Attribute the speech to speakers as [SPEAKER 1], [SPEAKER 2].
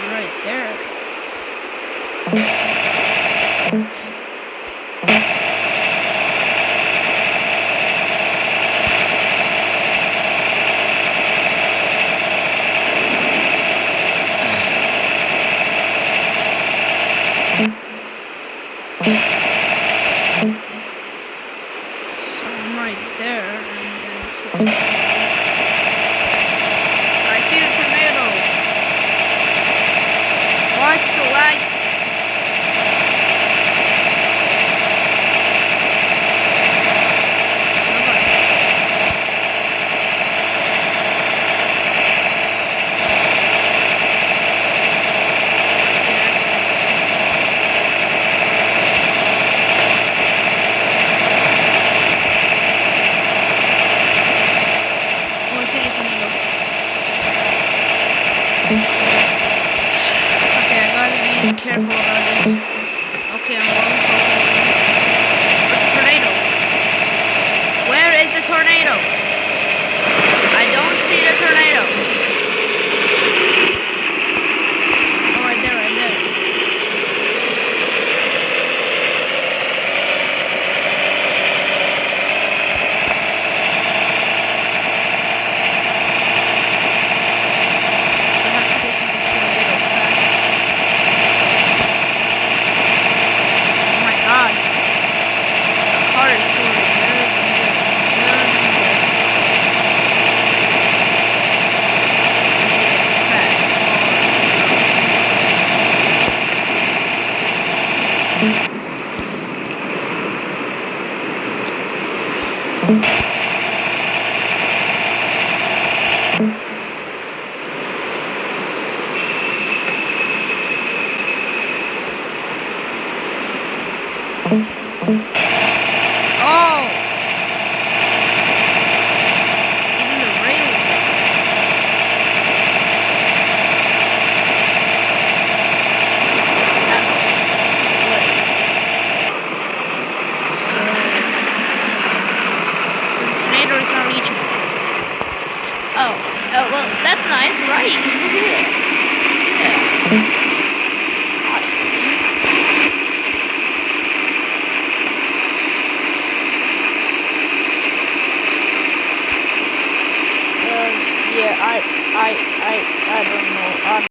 [SPEAKER 1] Right there. So I'm right there, and it's I see the tornado. Why is it so lag? Okay, I gotta be careful about this. Okay, I'm going for where's the tornado? Where is the tornado? I don't see the tornado. Oh, right there, right there. I have to get some tornado fast. Oh my god. The car is swerving there and there and there and there. Oh! Even the rails So the tornado is not reaching. Oh, well, that's nice, right? Yeah. Yeah, I don't know.